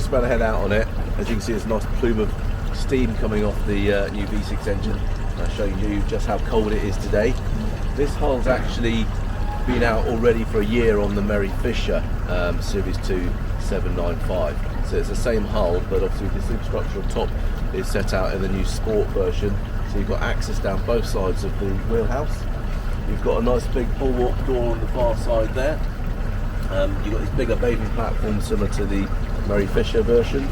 span ahead out on it. As you can see, there's a nice plume of steam coming off the new V6 engine. I'll show you just how cold it is today. This hull's actually been out already for a year on the Mary Fisher Series 2 795. So it's the same hull, but obviously the superstructure on top is set out in the new Sport version. So you've got access down both sides of the wheelhouse. You've got a nice big bulwark door on the far side there. You've got these bigger bathing platforms similar to the Mary Fisher version.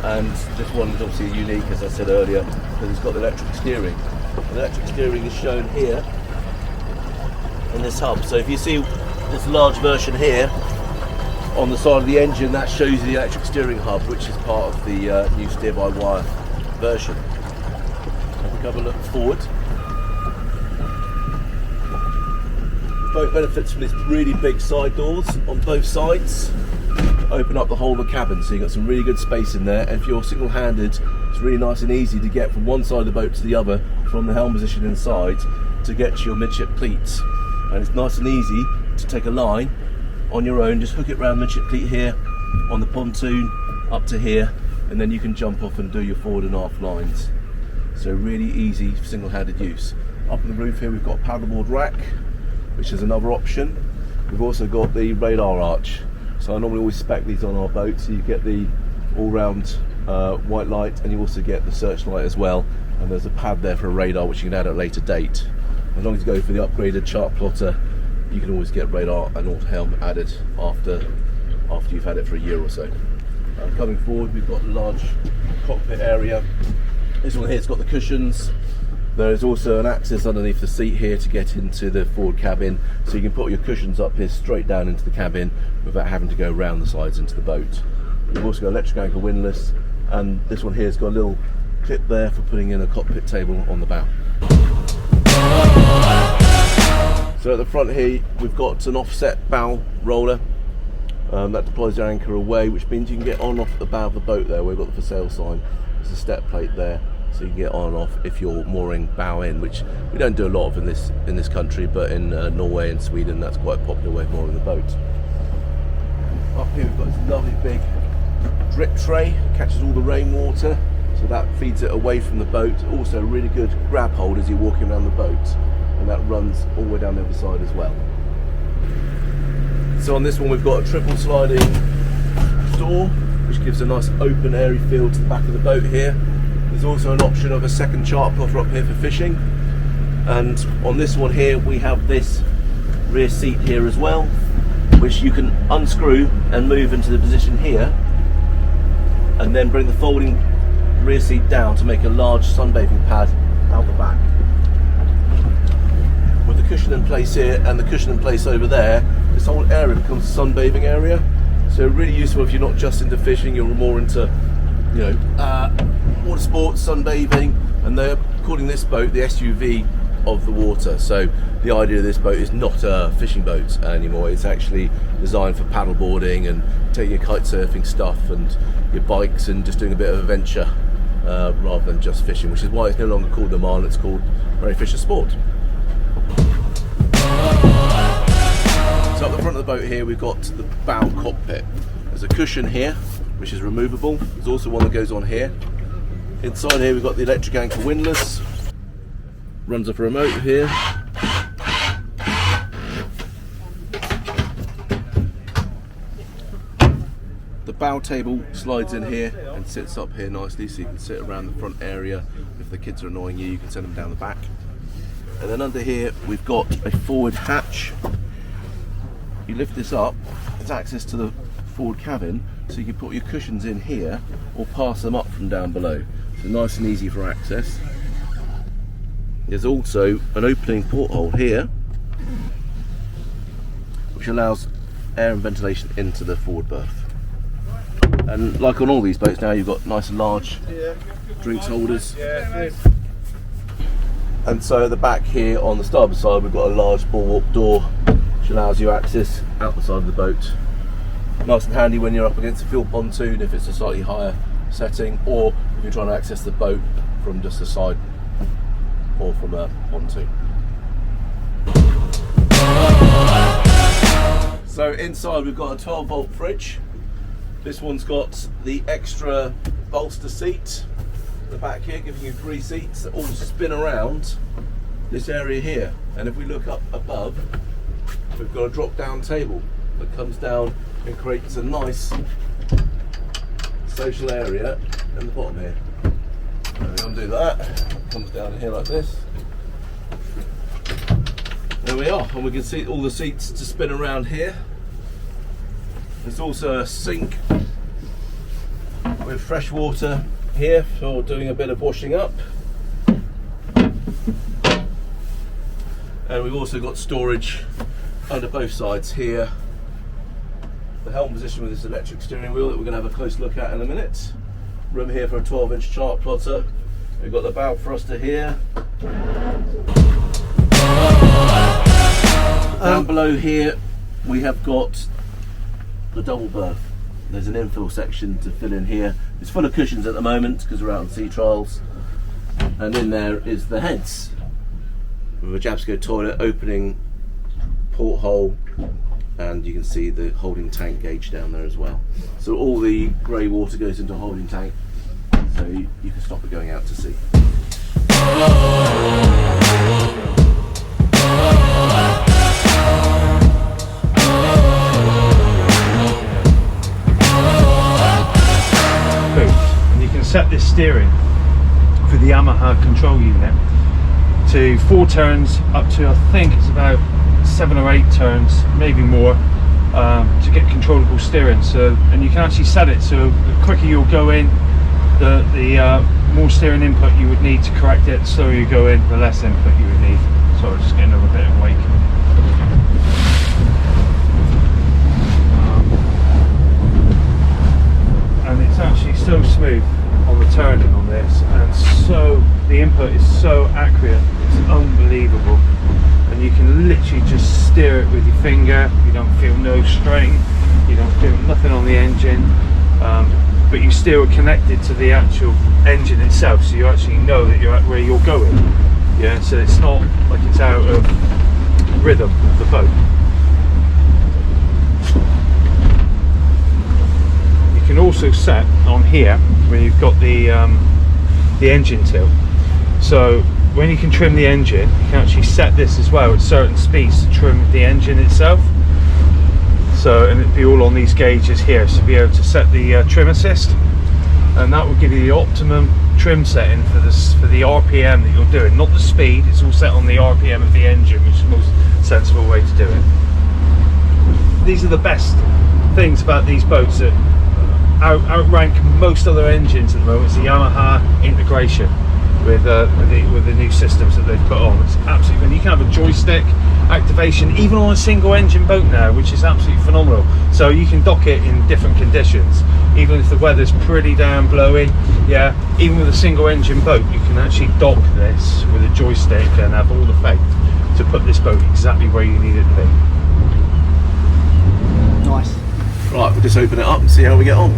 And this one is obviously unique, as I said earlier, because it's got the electric steering. The electric steering is shown here in this hub. So if you see this large version here on the side of the engine, that shows you the electric steering hub, which is part of the new steer-by-wire version. If we have a look forward, the boat benefits from these really big side doors on both sides. Open up the whole of the cabin, so you've got some really good space in there. And if you're single-handed, it's really nice and easy to get from one side of the boat to the other from the helm position inside to get to your midship cleats. And it's nice and easy to take a line on your own, just hook it around the midship cleat here on the pontoon up to here, and then you can jump off and do your forward and aft lines. So really easy single-handed use. Up on the roof here we've got a paddleboard rack, which is another option. We've also got the radar arch. So I normally always spec these on our boat, so you get the all-round white light, and you also get the searchlight as well. And there's a pad there for a radar, which you can add at a later date. As long as you go for the upgraded chart plotter, you can always get radar and auto helm added after you've had it for a year or so. Coming forward, we've got a large cockpit area. This one here's got the cushions. There is also an access underneath the seat here to get into the forward cabin, so you can put your cushions up here straight down into the cabin without having to go around the sides into the boat. We've also got electric anchor windlass, and this one here has got a little clip there for putting in a cockpit table on the bow. So at the front here we've got an offset bow roller that deploys your anchor away, which means you can get on and off at the bow of the boat there. We've got the for sale sign. There's a step plate there, so you can get on and off if you're mooring bow in, which we don't do a lot of in this country, but in Norway and Sweden that's quite a popular way of mooring the boat. Up here we've got this lovely big drip tray, catches all the rainwater, so that feeds it away from the boat. Also a really good grab hold as you're walking around the boat, and that runs all the way down the other side as well. So on this one we've got a triple sliding door, which gives a nice open airy feel to the back of the boat here. There's also an option of a second chart plotter up here for fishing, and on this one here we have this rear seat here as well, which you can unscrew and move into the position here, and then bring the folding rear seat down to make a large sunbathing pad out the back. With the cushion in place here and the cushion in place over there, this whole area becomes a sunbathing area. So really useful if you're not just into fishing, you're more into, water sports, sunbathing, and they're calling this boat the SUV of the water. So the idea of this boat is not a fishing boat anymore. It's actually designed for paddleboarding and taking your kite surfing stuff and your bikes and just doing a bit of adventure rather than just fishing, which is why it's no longer called the Yamaha, it's called Mary Fisher Sport. So at the front of the boat here we've got the bow cockpit. There's a cushion here which is removable. There's also one that goes on here. Inside here we've got the electric anchor windlass. Runs off a remote here. The bow table slides in here and sits up here nicely, so you can sit around the front area. If the kids are annoying you, you can send them down the back. And then under here we've got a forward hatch. You lift this up, there's access to the forward cabin, so you can put your cushions in here or pass them up from down below. So nice and easy for access. There's also an opening porthole here, which allows air and ventilation into the forward berth. And like on all these boats now, you've got nice and large drinks holders. And so at the back here on the starboard side we've got a large bulwark door, which allows you access out the side of the boat. Nice and handy when you're up against a fuel pontoon if it's a slightly higher setting, or if you're trying to access the boat from just the side or from a pontoon. So inside we've got a 12 volt fridge, This one's got the extra bolster seat at the back here, giving you 3 seats that all spin around this area here. And if we look up above, we've got a drop down table that comes down and creates a nice social area in the bottom here. And we undo that, it comes down here like this. There we are, and we can see all the seats to spin around here. There's also a sink with fresh water here for doing a bit of washing up. And we've also got storage under both sides here. The helm position with this electric steering wheel that we're going to have a close look at in a minute. Room here for a 12-inch chart plotter. We've got the bow thruster here. Down below here we have got the double berth. There's an infill section to fill in here. It's full of cushions at the moment because we're out on sea trials. And in there is the heads with a Jabsco toilet, opening porthole, and you can see the holding tank gauge down there as well. So all the grey water goes into a holding tank, so you can stop it going out to sea. And you can set this steering for the Yamaha control unit to 4 turns up to, I think it's about 7 or 8 turns, maybe more, to get controllable steering. So, and you can actually set it so the quicker you'll go in, the more steering input you would need to correct it. The slower you go in, the less input you would need. So I'm just getting a bit of wake. And it's actually so smooth on the turning on this, and so the input is so accurate, it's unbelievable. And you can literally just steer it with your finger. You don't feel no strain, you don't feel nothing on the engine, but you still are connected to the actual engine itself, so you actually know that you're at where you're going. Yeah, so it's not like it's out of rhythm of the boat. You can also set on here where you've got the engine tilt. So when you can trim the engine, you can actually set this as well at certain speeds to trim the engine itself. So, and it'd be all on these gauges here, so you'll be able to set the trim assist, and that will give you the optimum trim setting for this, for the RPM that you're doing, not the speed. It's all set on the RPM of the engine, which is the most sensible way to do it. These are the best things about these boats that outrank most other engines at the moment. It's the Yamaha integration with the new systems that they've put on. It's absolutely, and you can have a joystick activation even on a single engine boat now, which is absolutely phenomenal. So you can dock it in different conditions, even if the weather's pretty damn blowy. Yeah, even with a single engine boat, you can actually dock this with a joystick and have all the faith to put this boat exactly where you need it to be. Nice. Right, we'll just open it up and see how we get on.